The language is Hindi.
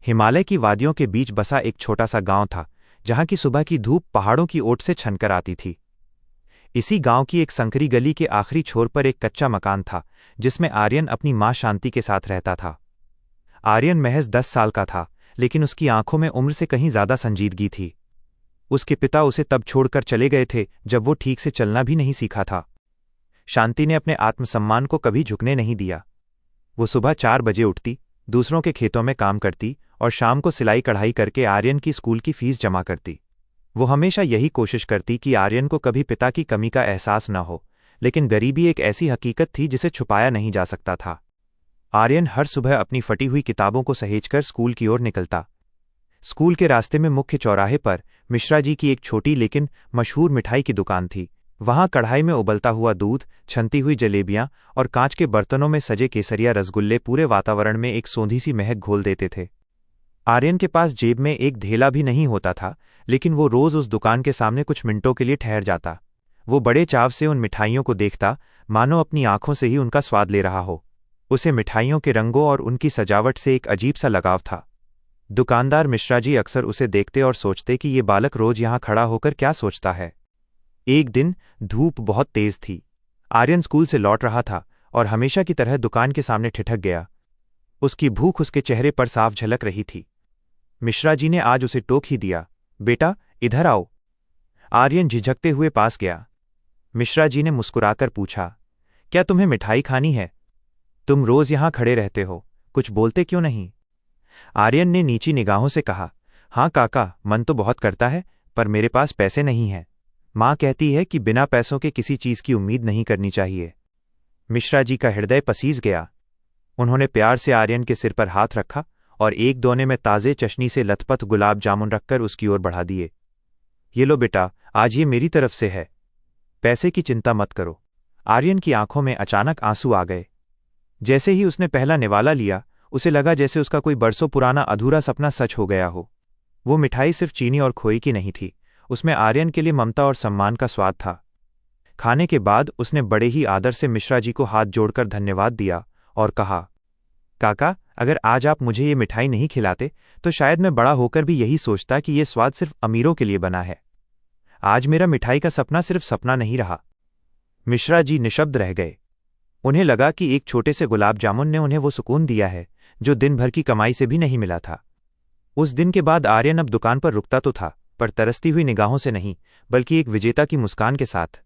हिमालय की वादियों के बीच बसा एक छोटा सा गांव था, जहां की सुबह की धूप पहाड़ों की ओट से छनकर आती थी। इसी गांव की एक संकरी गली के आखिरी छोर पर एक कच्चा मकान था, जिसमें आर्यन अपनी मां शांति के साथ रहता था। आर्यन महज 10 साल का था, लेकिन उसकी आंखों में उम्र से कहीं ज्यादा संजीदगी थी। उसके पिता उसे तब छोड़कर चले गए थे जब वो ठीक से चलना भी नहीं सीखा था। शांति ने अपने आत्मसम्मान को कभी झुकने नहीं दिया। वो सुबह 4 बजे उठती, दूसरों के खेतों में काम करती और शाम को सिलाई कढ़ाई करके आर्यन की स्कूल की फीस जमा करती। वो हमेशा यही कोशिश करती कि आर्यन को कभी पिता की कमी का एहसास न हो, लेकिन गरीबी एक ऐसी हकीकत थी जिसे छुपाया नहीं जा सकता था। आर्यन हर सुबह अपनी फटी हुई किताबों को सहेजकर स्कूल की ओर निकलता। स्कूल के रास्ते में मुख्य चौराहे पर मिश्रा जी की एक छोटी लेकिन मशहूर मिठाई की दुकान थी। वहां कढ़ाई में उबलता हुआ दूध, छनती हुई जलेबियां और कांच के बर्तनों में सजे केसरिया रसगुल्ले पूरे वातावरण में एक सोंधी सी महक घोल देते थे। आर्यन के पास जेब में एक धेला भी नहीं होता था, लेकिन वो रोज उस दुकान के सामने कुछ मिनटों के लिए ठहर जाता। वो बड़े चाव से उन मिठाइयों को देखता, मानो अपनी आंखों से ही उनका स्वाद ले रहा हो। उसे मिठाइयों के रंगों और उनकी सजावट से एक अजीब सा लगाव था। दुकानदार मिश्रा जी अक्सर उसे देखते और सोचते कि ये बालक रोज यहां खड़ा होकर क्या सोचता है। एक दिन धूप बहुत तेज थी। आर्यन स्कूल से लौट रहा था और हमेशा की तरह दुकान के सामने ठिठक गया। उसकी भूख उसके चेहरे पर साफ झलक रही थी। मिश्रा जी ने आज उसे टोक ही दिया, बेटा इधर आओ। आर्यन झिझकते हुए पास गया। मिश्रा जी ने मुस्कुराकर पूछा, क्या तुम्हें मिठाई खानी है? तुम रोज यहां खड़े रहते हो, कुछ बोलते क्यों नहीं? आर्यन ने नीची निगाहों से कहा, हाँ काका, मन तो बहुत करता है, पर मेरे पास पैसे नहीं हैं। माँ कहती है कि बिना पैसों के किसी चीज की उम्मीद नहीं करनी चाहिए। मिश्रा जी का हृदय पसीज गया। उन्होंने प्यार से आर्यन के सिर पर हाथ रखा और एक दोने में ताजे चशनी से लथपथ गुलाब जामुन रखकर उसकी ओर बढ़ा दिए। ये लो बेटा, आज ये मेरी तरफ से है। पैसे की चिंता मत करो। आर्यन की आंखों में अचानक आंसू आ गए। जैसे ही उसने पहला निवाला लिया, उसे लगा जैसे उसका कोई बरसों पुराना अधूरा सपना सच हो गया हो। वो मिठाई सिर्फ चीनी और खोए की नहीं थी, उसमें आर्यन के लिए ममता और सम्मान का स्वाद था। खाने के बाद उसने बड़े ही आदर से मिश्रा जी को हाथ जोड़कर धन्यवाद दिया और कहा, काका, अगर आज आप मुझे ये मिठाई नहीं खिलाते तो शायद मैं बड़ा होकर भी यही सोचता कि ये स्वाद सिर्फ अमीरों के लिए बना है। आज मेरा मिठाई का सपना सिर्फ सपना नहीं रहा। मिश्रा जी निशब्द रह गए। उन्हें लगा कि एक छोटे से गुलाब जामुन ने उन्हें वो सुकून दिया है जो दिन भर की कमाई से भी नहीं मिला था। उस दिन के बाद आर्यन अब दुकान पर रुकता तो था, पर तरसती हुई निगाहों से नहीं, बल्कि एक विजेता की मुस्कान के साथ।